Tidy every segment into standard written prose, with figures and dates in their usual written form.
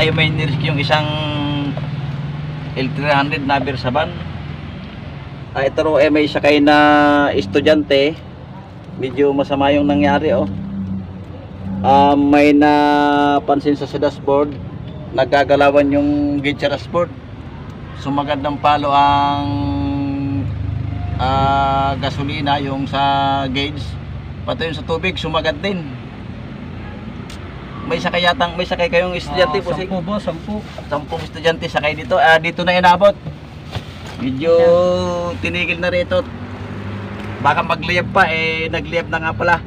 tayo may nirisk yung isang L300 na Bersaban. Ito ro may sakay na estudyante. Medyo masama yung nangyari oh. May napansin sa dashboard, nagagalawan yung gauge sa dashboard. Sumagad ng palo ang gasolina yung sa gauge, pati yung sa tubig sumagad din. May sakay kayong estudyante po? 10 boss, 10 estudyante sakay dito. Dito na inabot. Medyo tinigil na rito. Baka magliyab pa nagliyab na nga pala.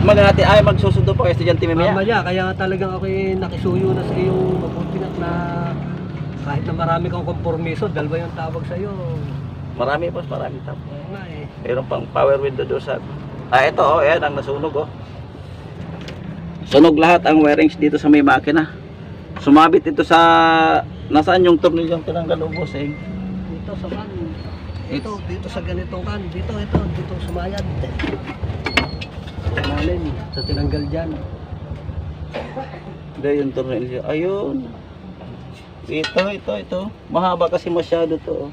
Natin ay magsusundo pa kayo estudyante mamaya. Mamaya, kaya talagang ako nakisuyo na sa iyong mabuti na kahit na marami kang kompromiso, dalawa yung tawag sa iyo. Marami boss, marami tawag. Mayroon pang power window doon sa ito ayan ang nasunog sunog lahat ang wirings dito sa may makina. Sumabit ito sa nasaan yung tornilyong tinanggal ubos dito sa kan. Dito sa ganitong kan. Dito sumayad. Malalim sa tinanggal dyan. Hindi yung tornilyo. Ayun. Ito. Mahaba kasi masyado to.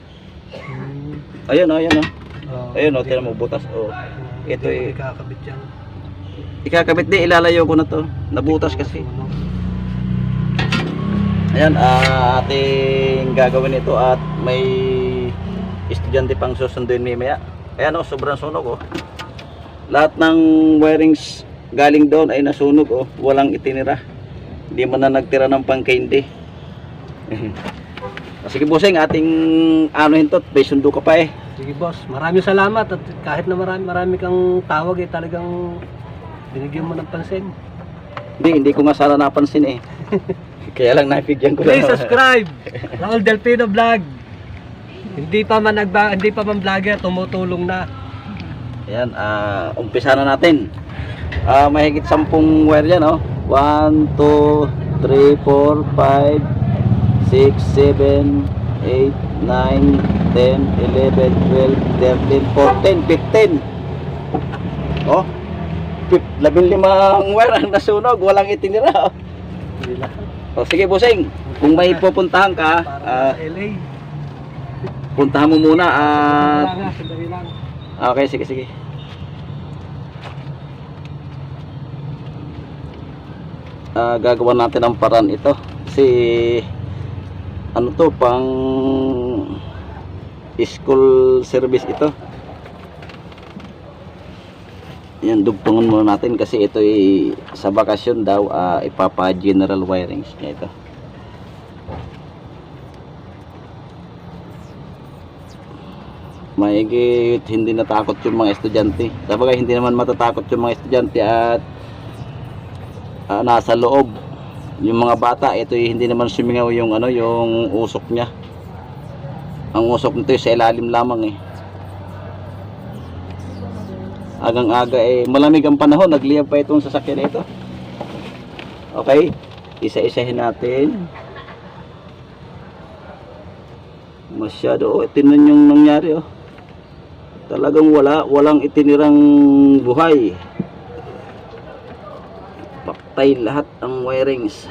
Ayun. Ayun tinan mo butas Ito ikakabit yan. Ikakabit din, ilalayo ko na to. Nabutas kasi. Ayan, ating gagawin ito at may estudyante pang susunduin mamaya. Ayan sobrang sunog Lahat ng wirings galing doon ay nasunog walang itinira. Hindi man na nagtira ng pang-candy. Sige bossing, ating hintot, may sundo ka pa Sige boss, maraming salamat at kahit na marami kang tawag talagang binigyan mo ng pansin. Hindi ko nga sana napansin Kaya lang nabigyan ko. Please subscribe. Raul Delfino Vlog. Hindi pa man vlogger, tumutulong na. Ayan, umpisa na natin. Mahigit 10 wire yan 1, 2, 3, 4, 5, 6, 7, 8, 9, 10, 11, 12, 13, 14, 15. 15 wire ang nasunog, walang itinira. Sige bossing, kung may pupuntahan ka, LA. puntahan mo muna Sandali lang. Okay, sige. Gagawa natin ang paraan ito kasi pang school service ito. Yan, dugtungan muna natin kasi ito sa bakasyon daw ipapa general wirings niya ito. Maigit hindi natakot yung mga estudyante. Sabagay hindi naman matatakot yung mga estudyante at nasa loob. Yung mga bata, ito hindi naman sumingaw yung yung usok niya. Ang usok nito sa ilalim lamang Agang-aga malamig ang panahon, nagliyab pa itong sasakyan ito. Okay, isa-isahin natin. Masyado tingnan yung nangyari Talagang walang itinirang buhay. Paktay lahat ang wirings.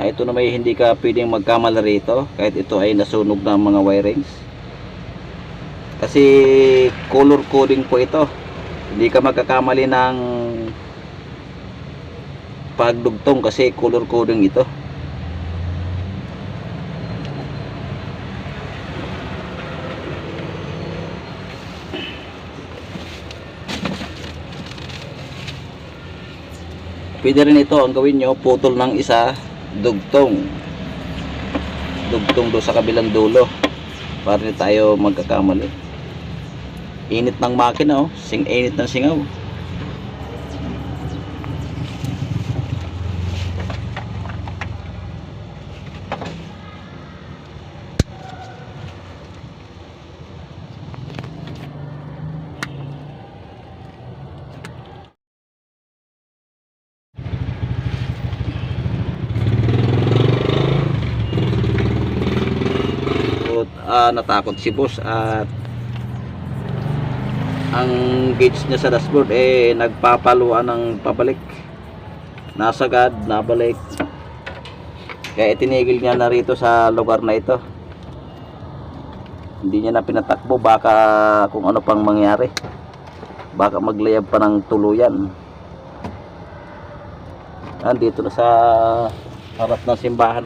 Ito na may hindi ka pwedeng magkamala rito kahit ito ay nasunog ng mga wirings kasi color coding po ito. Hindi ka magkakamali ng pagdugtong kasi color coding ito. Pwede rin ito ang gawin nyo, putol ng isa, dugtong do sa kabilang dulo para hindi tayo magkakamali. Init ng makina init ng singaw. natakot si boss at ang gauge niya sa dashboard nagpapaluan ng pabalik, nasagad, nabalik, kaya itinigil niya na rito sa lugar na ito. Hindi niya na pinatakbo, baka kung ano pang mangyari, baka maglayab pa ng tuluyan. Dito na sa harap ng simbahan.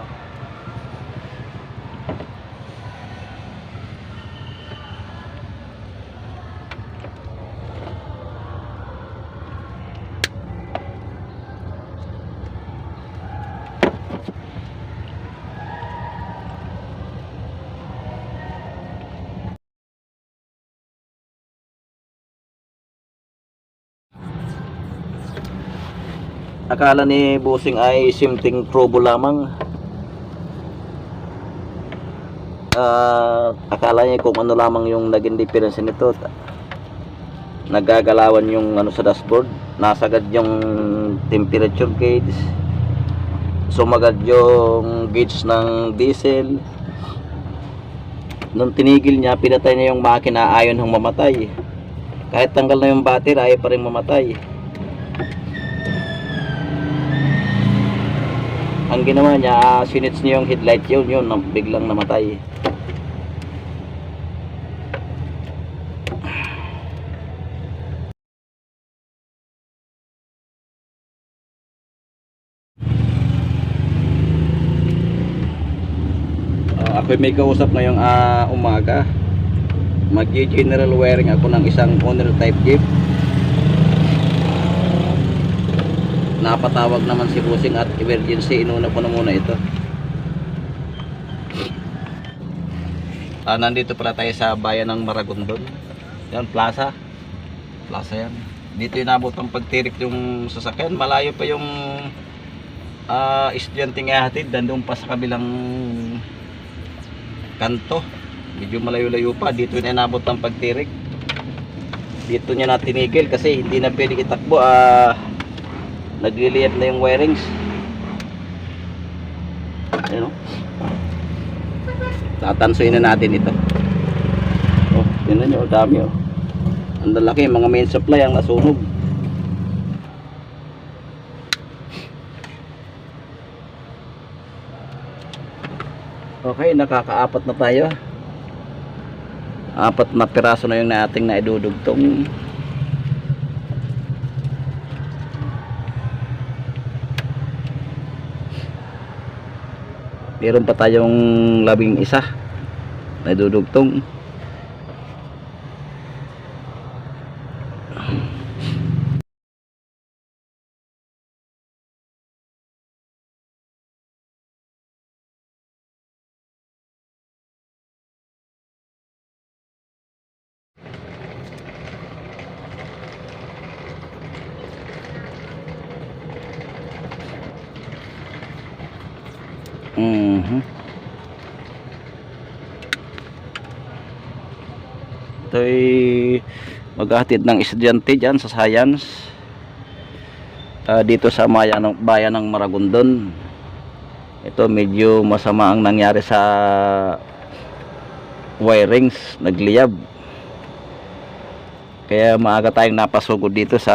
Akala ni Busing ay simpleng probo lamang. Akala niya kung ano lamang yung naging difference nito. Nagagalawan yung ano sa dashboard, nasagad yung temperature gauge, sumagad yung gauge ng diesel. Nung tinigil niya, pinatay niya yung makina, ayon hong mamatay. Kahit tanggal na yung battery, ayaw pa rin mamatay. Ang ginawa niya, sinits niya yung headlight, yun biglang namatay. Ako may kausap ngayong umaga. Mag-general wiring ako ng isang owner type jeep. Napatawag naman si Busing at emergency, inuna ko na muna ito. Nandito pala tayo sa bayan ng Maragondon. Yan, plaza yan. Dito inabot ang pagtirik yung sasakyan. Malayo pa yung estudyante nga hatid, nandun pa sa kabilang kanto. Medyo malayo-layo pa. Dito inabot ang pagtirik. Dito niya na tinigil kasi hindi na pwede itakbo. Nagliliyab na yung wirings. Ayun, tatansuin na natin ito. Tingnan nyo, dami ang lalaki, mga main supply ang nasunog. Okay, nakakaapat na tayo. 4 na piraso na yung ating naidudugtong. Meron pa tayong 11 na dudugtong. Ito'y maghahatid ng estudyante dyan sa science, dito sa bayan ng Maragondon. Ito medyo masama ang nangyari sa wirings, nagliyab, kaya maaga tayong napasugod dito sa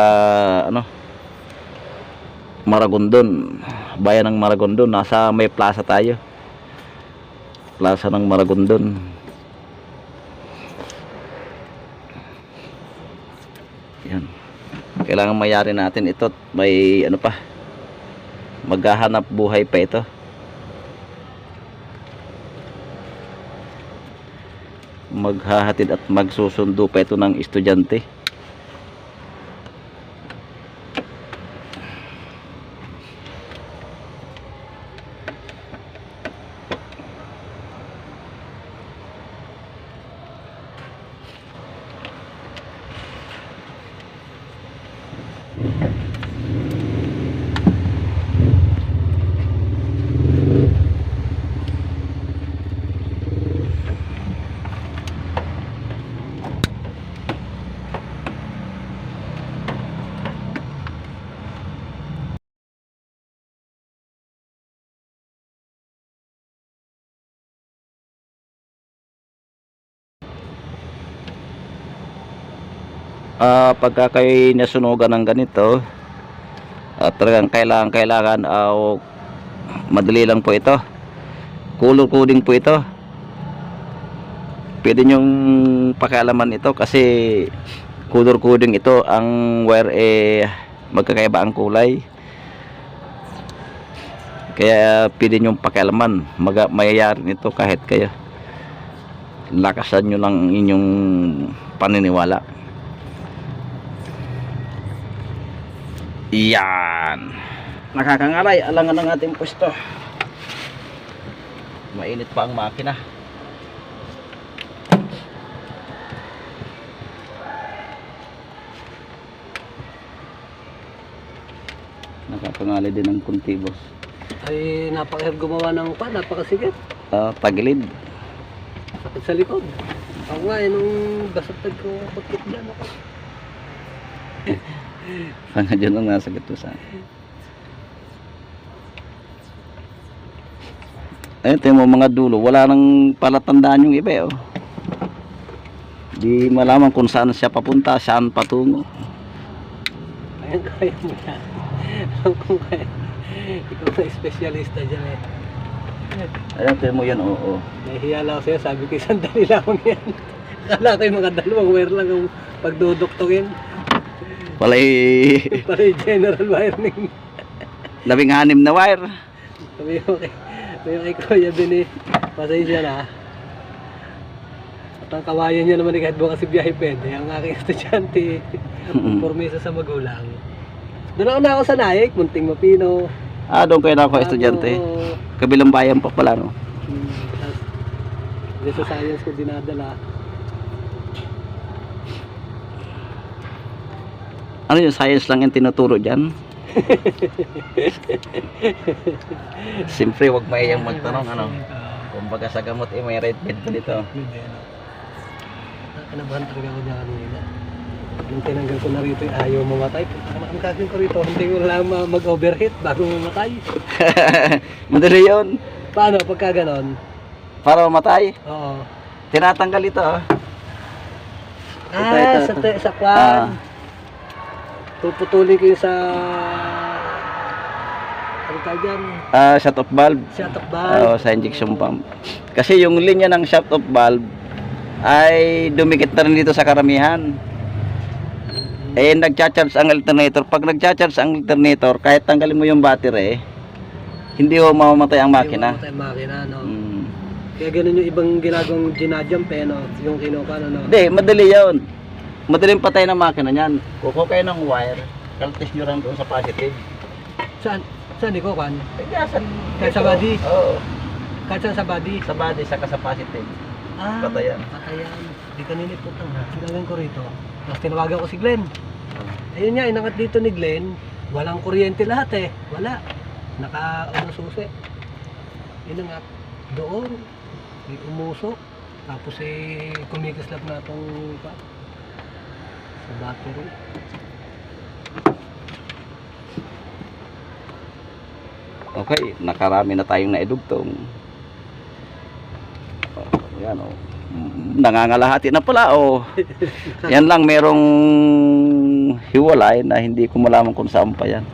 Maragondon, bayan ng Maragondon. Nasa may plaza tayo, plaza ng Maragondon. Yan. Kailangan mayari natin ito. May pa, maghahanap buhay pa ito. Maghahatid at magsusundo pa ito ng estudyante. pagka kayo nasunugan ng ganito, talagang kailangan madali lang po ito. Color coding po ito. Pwede nyong pakialaman ito kasi color coding ito. Ang wire magkakaiba ang kulay, kaya pwede nyong pakialaman. Mayayari nito kahit kayo. Lakasan nyo lang inyong paniniwala. Yan, nakakangalay. Alangan ng ating pwesto. Mainit pa ang makina. Nakakangalay din ng kunti, boss. Ay, napakahirap gumawa ng napakasigit. Tagilid. Sakit sa likod. Ako nga, nung basatag ko, putkit dyan ako. Sanga dyan lang nasa gitusan. Ayun, ito yung mga dulo. Wala nang palatandaan yung iba, oh. Di malaman kung saan siya papunta, saan patungo. Ayan, kaya mo yan. Alam kong kaya. Ikaw na espesyalista dyan eh. Ayun, ito mo yan, oo. Nahihiya lang ako sa'yo, sabi ko sandali lang yan. Akala ko yung mga dalawang wire lang ang pagduduktukin. Pala'y Para yung general wiring. 16 na wire. Sabi ko kay Kuya din eh. Pasensya na. At ang kawayan niya naman eh, kahit bukas si biyahe pwede. Ang aking estudyante, pormesa sa magulang. Doon ako sa Naik, Munting Mapino. Doon kayo na ako estudyante. Kabilang bayan pa pala, no? Tapos, di sa science ko dinadala. Ano yung science lang yung tinuturo dyan? Siyempre, wag maiyang magtanong, ano? Kumbaga sa gamot, may red bed pa dito. Kinabahan talaga ako dyan kanina. Yung tinanggal ko na rito yung ayaw mamatay. Ang gagawin ko rito, hindi ko lang mag-overheat bago mamatay. Madali yun. Paano pagka ganon? Para mamatay. Oo. Tinatanggal ito, oh. Sa kwan. Puputulin ko yung sa... Ano tawag dyan? Shut off valve. Shut off valve. Sa injection pump. Kasi yung linya ng shut off valve ay dumikit na rin dito sa karamihan. Nagcha-charge ang alternator. Pag nagcha-charge ang alternator, kahit tanggalin mo yung battery, hindi ho mamamatay ang makina. Hindi mamamatay ang makina, no? Kaya ganun yung ibang ginagawang ginajump no? Yung kinukan, no? Hindi, madali yun. Madaling patay ng makina niyan. Kukuha kayo ng wire, kaltis nyo lang doon sa positive. Saan? Saan di ko kan? Kahit sa Ito. body? Oo. Kahit saan sa body? Sa body, saka sa positive. Patayan. Patayan. Di kanina putang ha. Sinagawin ko rito. Tapos tinawagan ko si Glenn. Ayun nga, inangat dito ni Glenn. Walang kuryente lahat eh. Wala. Naka-ano susi. Inangat. Doon. May umusok. Tapos kumikislap na itong sa battery. Okay, nakarami na tayong naidugtong. Yan o. Nangangalahati na pala o. Yan lang, merong hiwalay na hindi ko malaman kung saan pa yan.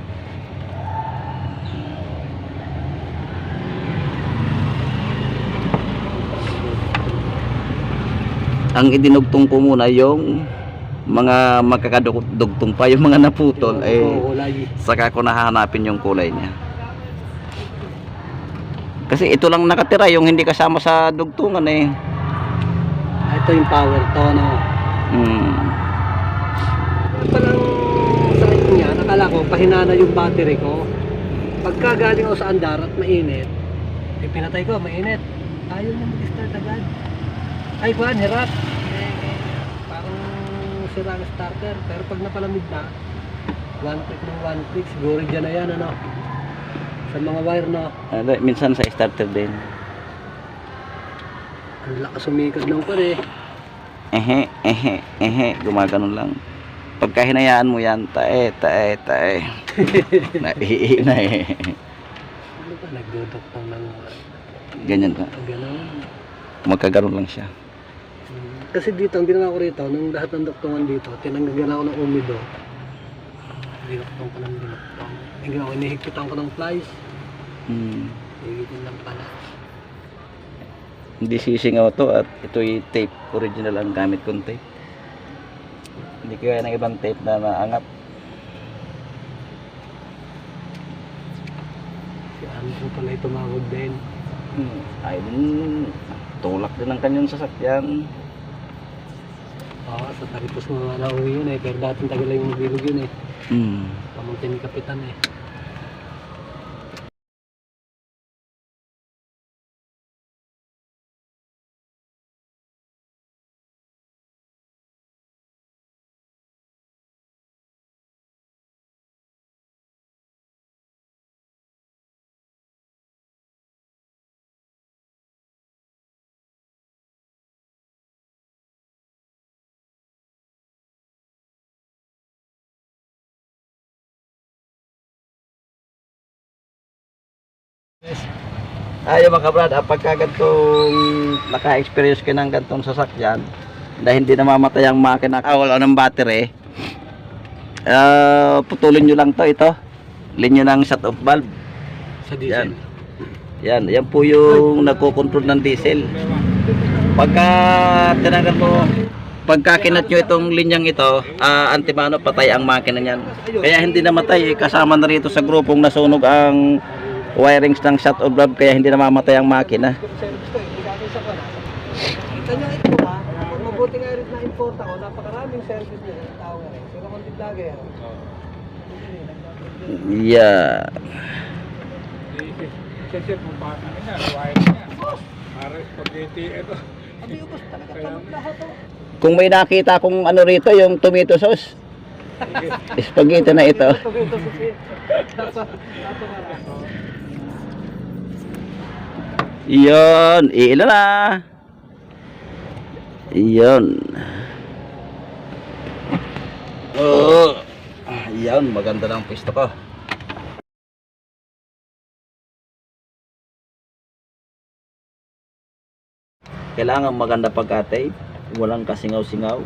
Ang idinugtong ko muna yung mga magkakadugtong pa, yung mga naputol ay saka ko nahanapin yung kulay niya. Kasi ito lang nakatira, yung hindi kasama sa dugtungan eh. Ito yung power to, no? Parang sakit niya, nakala ko pahinana yung battery ko. Pagka galing ako sa andar at mainit, pinatay ko, mainit. Ayaw na mag-start agad. Ay, kuhan, hirap. Parang sira ang starter. Pero pag napalamig na, one click, siguro dyan na yan, ano? Sa mga wire, no? Minsan sa starter din. Ang lakas umikot ng pare. Gumaganon lang. Pagka hinayaan mo yan, tae. Naihi na eh. Ano ba, nagdudok ng Ganyan ka. Ganun. Magkaganon lang siya. Kasi dito, ang ginawa ko rito, nung lahat ng duktungan dito, tinanggagan ako ng umido. Dinuktong ko ng dinuktong. Ang ginawa ko, inihigpitan ko ng flies. Higitin lang pala. Hindi sisingaw to at ito'y tape. Original ang gamit kong tape. Hindi kaya ng ibang tape na naangat. Si Andrew pala tumawag din. Ay, tulak din ang kanyang sasakyan. Oo, sa Taripos mga nauwi yun eh. Pero dating tagal lang yung mabilog yun eh. Pamunti ni Kapitan eh. Yung mga kabrad, pagka gantong naka-experience ka ng gantong sasakyan dahil hindi namamatay ang makina, wala ng battery, putulin nyo lang ito linya ng shut off valve. Sa diesel. Yan po yung nagko-control ng diesel. Pagka tinanggal mo, pagka kinat nyo itong linyang ito, antimano, patay ang makina niyan. Kaya hindi namatay, kasama na rito sa grupong nasunog ang wirings ng shut off valve, kaya hindi namamatay ang makina. Kita nyo ito ha, mabuti nga rin na-import ako, napakaraming service nyo ng tao nga rin. Sino konti vlogger. Yeah. Sir, kung paano na, wiring niya. Para spaghetti, ito. Abi, ubos talaga tanong lahat o. Kung may nakita kung ano rito, yung tomato sauce, spaghetti na ito. Ito susi. Iyon, ilan na. Iyon. Iyon, maganda ng pwesto ko. Kailangan maganda pagkatay, walang kasingaw-singaw.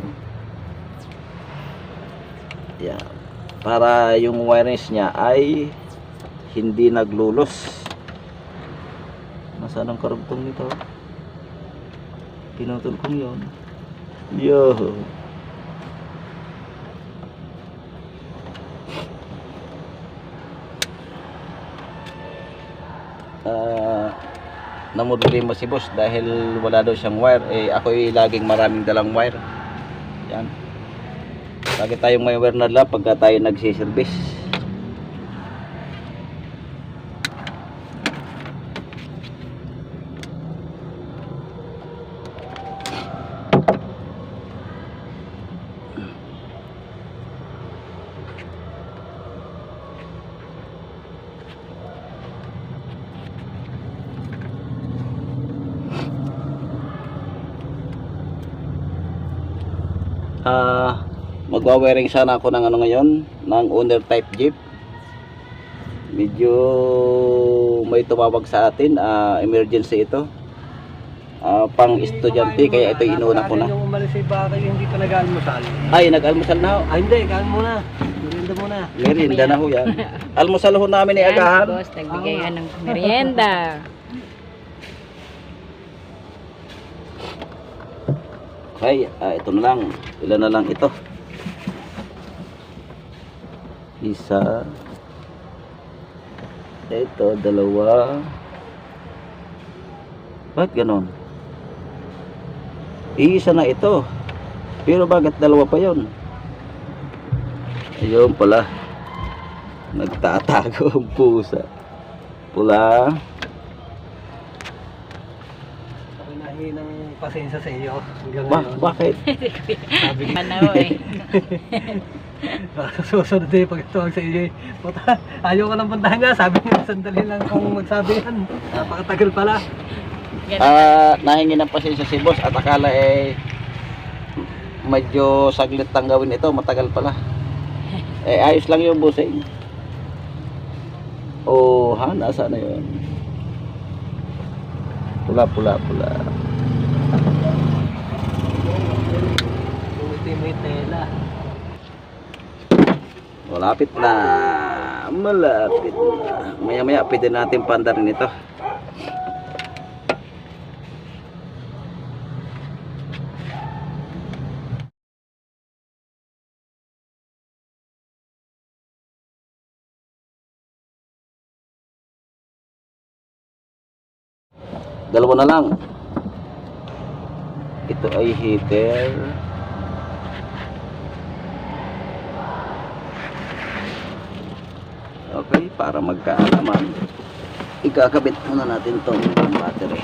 Yan. Para yung wirings niya ay hindi naglulos. Nasaan ang karugtong nito? Pinutol kong yun. Yo. Namuduli mo si boss dahil wala daw siyang wire. Ako'y laging maraming dalang wire. Yan. Lagi tayong may wire na dala pagka tayo nagsiservice. Magwa-wiring sana ako ng ano ngayon, ng owner type jeep. Medyo may tumawag sa atin, emergency ito. Pang estudyante, kaya ito inuuna ko na. Yung umalis sa iba kayo, hindi pa nag-almusal. Ay, nag-almusal na ho. Ay hindi, kain muna. Merienda muna. Merienda na ho yan. Almusal ho namin ni agahan. Boss, nagbigay ka ng merienda. Okay, ito na lang. Ilan na lang ito? Isa. Ito, dalawa. Bakit ganon? Isa na ito. Pero bakit dalawa pa yon? Ayun pala. Nagtatago ang pusa. Pula. Ako nahinang pasensya sa iyo. Hanggang ngayon. Bakit? Sabi ko. Manaw eh. Baka susunod din pagkatawag sa iyo. Puta, ayaw ka ng puntahan nga. Sabi niya, sandali lang kung magsabi yan. Napakatagal pala. Nahingi ng pasensya si boss at akala medyo saglit lang gawin ito, matagal pala. Ayos lang yung busing. Nasa na yun? Pula. Yung itim may tela. Malapit na. Malapit na. Maya-maya pwede natin pandarin ito. Dalawa na lang. Ito ay heater. Okay, para magkaalaman, ikakabit muna natin tong battery.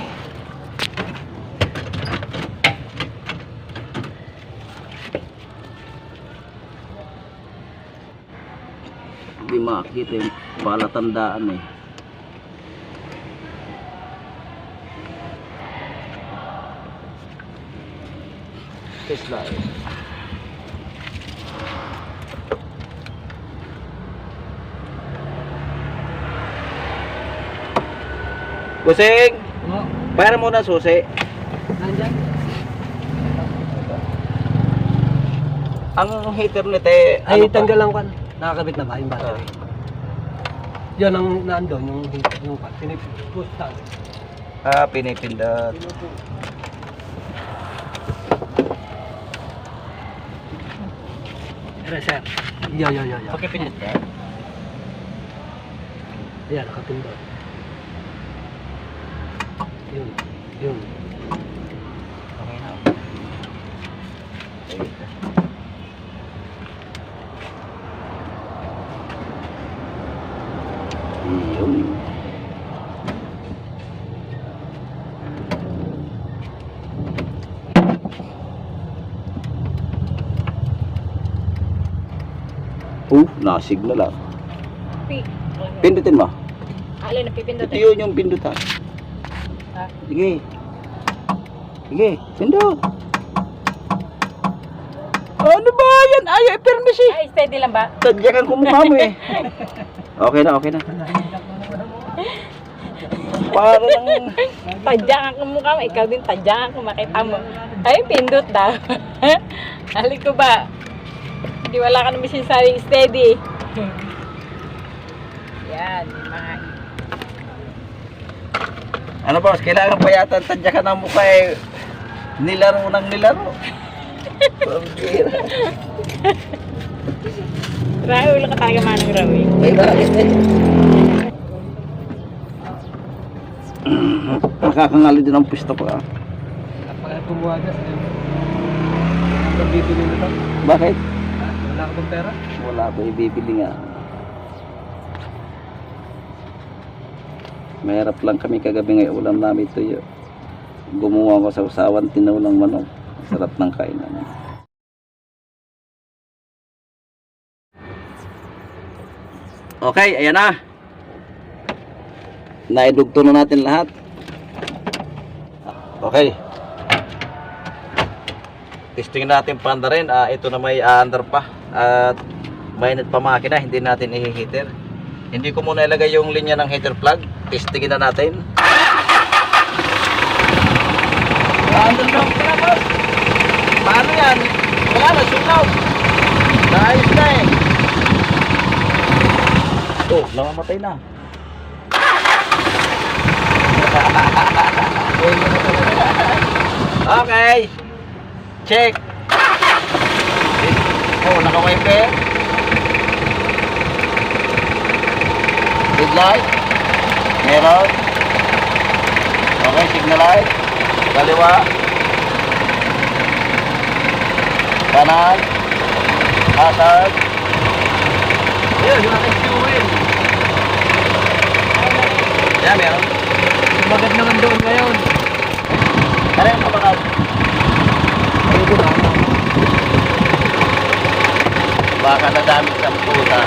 Hindi makikita yung palatandaan eh. Tesla eh. Busing! Oh, Bayar mo na susi. nandyan. Ang heater nito eh, Ay, ano pa? tanggal lang kan. Nakakabit na ba yung battery? Yan ang naandun, yung pinipus tag. Ah, pinipindot. Reset. Yo. Pakipindot ka? Ayan, nakapindot. Yun. Okay na. Yun. Nasignal ah. Pindutin mo. Alin, napipindot Ito yun yung pindutan. Ah. Sige. Sige, pindot. Ano ba yan? Ay, permisi. Ay, steady lang ba? Tadyakan ko mukha mo eh. Okay na. Para lang. Tadyakan ko mukha mo. Ikaw din tadyakan ko. Makita mo. Ay, pindot daw. Halik ko ba? Hindi wala ka naman sinasabing steady. Yan, mga Ano boss, kailangan pa yata tadyakan ng mukha eh. Nilaro. Pambira. Raul ka talaga manang Raul. May bakit eh. Nakakangali din ang pwesto ko ah. Kapag pumuwagas, ang bibili nito. Bakit? Wala ka bang pera? Wala ba ibibili nga. Mahirap lang kami kagabi ngayon ulam namin tuyo. Gumawa ko sa usawan tinulang manok. Sarap ng kainan. Okay, ayan na. Naidugto na natin lahat. Okay. Testing natin panda rin. Ito na may under pa. At mainit pa makina. Hindi natin i-heater. Hindi ko muna ilagay yung linya ng heater plug. Testingin na natin. Under na pala boss. Paano yan? Wala na, sunaw. Naayos na eh. Oh, namamatay na. Okay. Check. Oh, naka-wiper. Headlight. Meron. Okay, signal light. Kaliwa. Kanan. Hazard. Ayun, yung aking fuel. Yan, meron. Sumagat naman doon ngayon. Ano yung kabakat? Ayun ko na. Baka nadamit sa puta.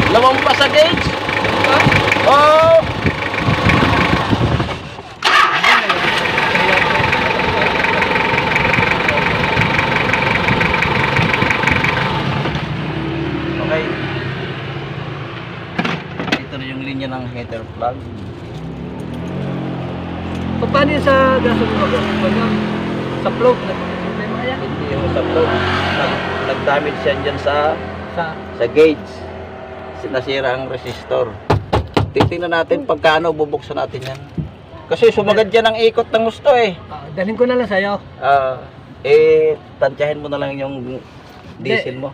Lawang pa sa gauge. Oh! Okay. Ito na yung linya ng heater plug. Paano yun sa gasolina ba? Sa float, problema yan. Hindi yung sa float. Nag-damage yan dyan sa Sa gauge. Sinasira ang resistor. Titingnan natin pagkano bubuksan natin yan. Kasi sumagad yan ang ikot ng gusto eh. dalhin ko na lang sa'yo. Tansyahin mo na lang yung diesel mo.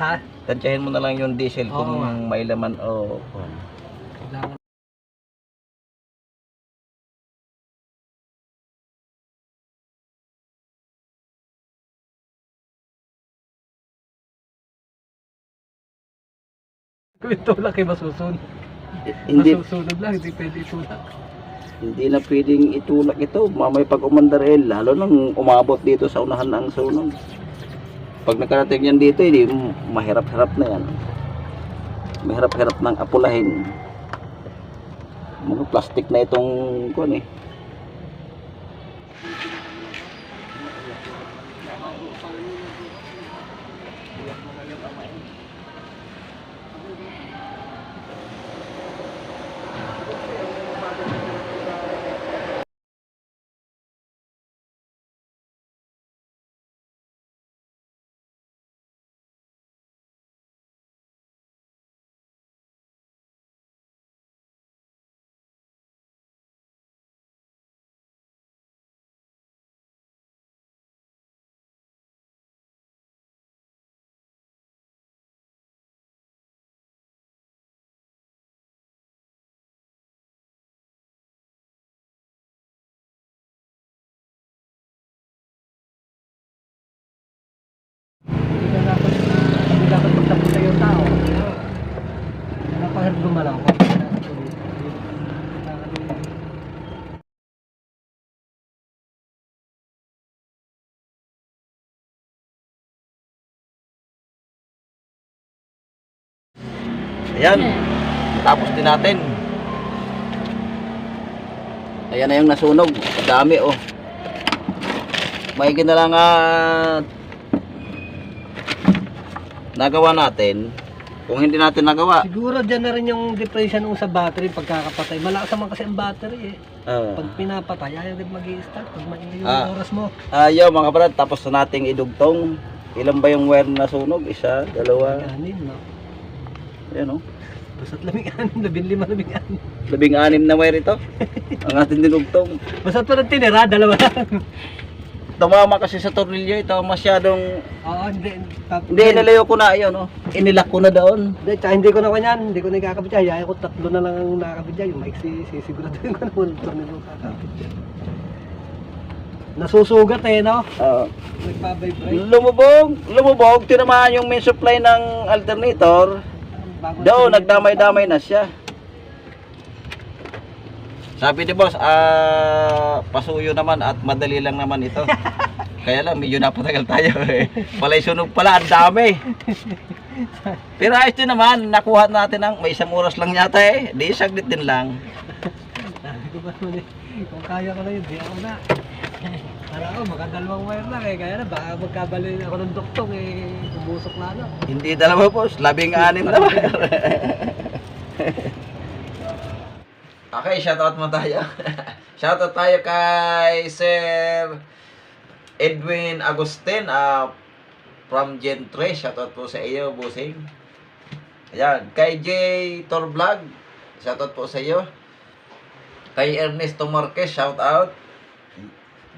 Ha? Tansyahin mo na lang yung diesel Oo. kung may laman o... Kailangan. Kung ito lang kayo masusunod. Hindi, Masusunod lang, hindi pwede itulak. hindi na pwedeng itulak ito. Mamay pag umandar lalo nang umabot dito sa unahan ng sunog. Pag nakarating yan dito, hindi mahirap-hirap na yan. Mahirap-hirap ng apulahin. Mga plastic na itong kuan eh. Hindi dapat magtapos sa yung tao. Napahirap gumalaw ko. Ayan. Tapos din natin. Ayan na yung nasunog. Dami oh. May na lang nagawa natin. Kung hindi natin nagawa, Siguro dyan na rin yung depression nung sa battery pagkakapatay. Malakas naman kasi ang battery eh. Pag pinapatay, ayaw din mag-i-start. Pag mainit yung oras mo. ayaw mga brad, tapos na nating idugtong. Ilan ba yung wire na nasunog? Isa, dalawa, Ganin, no? ayan oh. Basta't lamig-anim, 15 lamig-anim. 16 na wire ito. Ang ating dinugtong. Basta't pa ng tinira, dalawa lang. Tumama kasi sa tornilyo ito, masyadong Oo, hindi. hindi inalayo ko na yun oh. Inilak ko na doon. Hindi, tsaka hindi ko na kanyan. Hindi ko na ikakabit yan. Hayaan ko 3 na lang ang nakakabit dyan. Yung maiksi, sisiguraduhin ko na kung ito nila kakabit dyan. Nasusugat eh, no? Nagpa-vibrate. Lumubog, tinamaan yung main supply ng alternator. Daw, nagdamay-damay na siya. Sabi ni boss, pasuyo naman at madali lang naman ito. Kaya lang, medyo napatagal tayo eh. Palay sunog pala, ang dami. Pero ayos din naman, nakuha natin ng may 1 oras lang yata eh. Di saglit din lang. Sabi ko ba naman eh, kung kaya ko na yun, di ako na. Kala ko, makadalawang wire lang eh. Kaya na, baka magkabali ako ng doktong eh. Umusok lalo. Hindi dalawa boss, 16 na ba? Okay, shoutout mo tayo. Shoutout tayo kay Sir Edwin Agustin from Gen 3. Shoutout po sa iyo, Busing. Ayan, kay J Tor Vlog. Shoutout po sa iyo. Kay Ernesto Marquez, shoutout.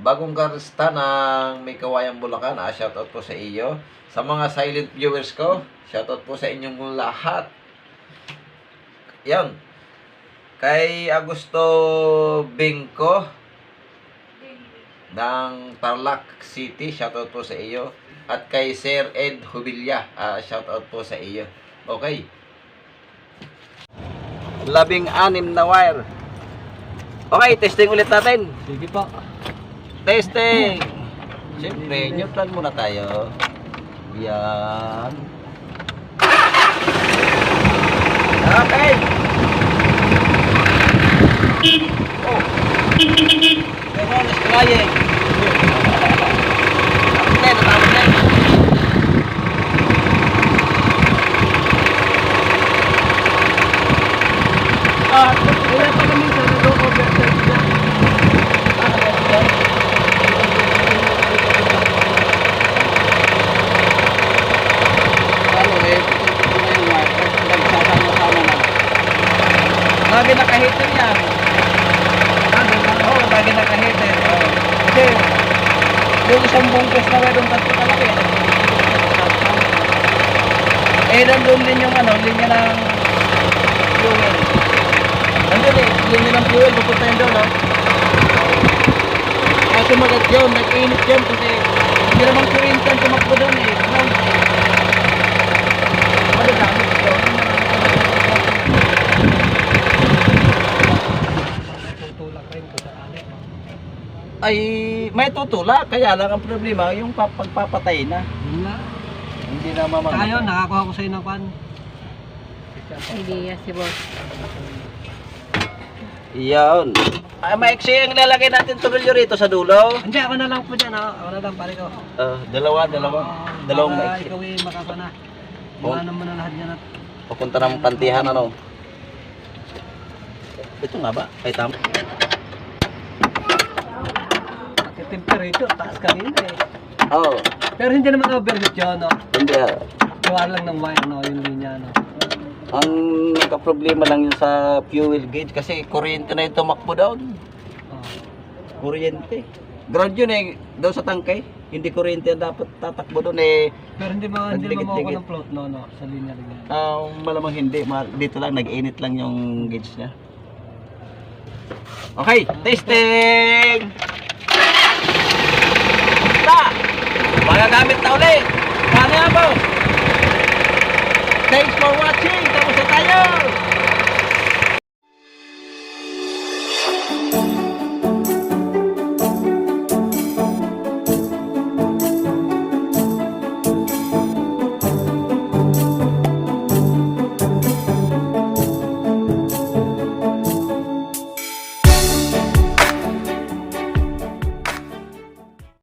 Bagong Garista ng May Kawayang Bulacan, shoutout po sa iyo. Sa mga silent viewers ko, shoutout po sa inyong lahat. Yan. Kay Augusto Bingko ng Tarlac City, shoutout po sa iyo. At kay Sir Ed Hubilla, shoutout po sa iyo. Okay. 16 na wire. Okay, testing ulit natin. Sige po. Testing. Siyempre, neutral muna tayo. Yan. Okay. Oh. Pero, let's try it. Tapos na. Wala pa kami sa nag-overcharge na. Lagi nakahitin yan. Oo, lagi nakahitin. Oo. Kasi, yung isang bungkus na mayroong tatlo kalaki. Eh, nandun din yung linya ng fuel. Nandun linya ng fuel, pupunta yun doon, no? Kasi magat yun, nag-init yun kasi hindi naman kurintan tumakbo doon eh. Madagamit yun. Tutulak rin ko sa anik. Ay, may tutulak. Kaya lang ang problema, yung pagpapatay na. Yun nga. Hindi na mamang. Tayo, nakakuha ko sa'yo ng pan. Idea si boss. Iyon. Ay, maiksi ang lalagay natin turulyo rito sa dulo. Hindi, ako na lang po dyan. Ako na lang, pare ko. Dalawang Baka maiksi. ikaw eh, makapana. Oh. Iwanan mo na lahat yan at Papunta ng pantihan, ano? Ito nga ba? Ay, tama. pati temperature, taas kanina eh. Oo. Pero hindi naman overheat yun, no? Hindi ah. Gawa lang ng wire, no? Yung linya, no? Ang nagka-problema lang yun sa fuel gauge kasi kuryente na yung tumakbo doon. Oh. Kuryente. Ground yun eh, daw sa tangkay. Hindi kuryente ang dapat tatakbo doon eh. Pero hindi naman ako Nagdikit-dikit. ng float, no? Sa linya rin yan. Malamang hindi. Dito lang, nag-init lang yung gauge niya. Okay, testing! Ta! Magagamit na ulit! Paano yan po? Thanks for watching! Tapos na tayo!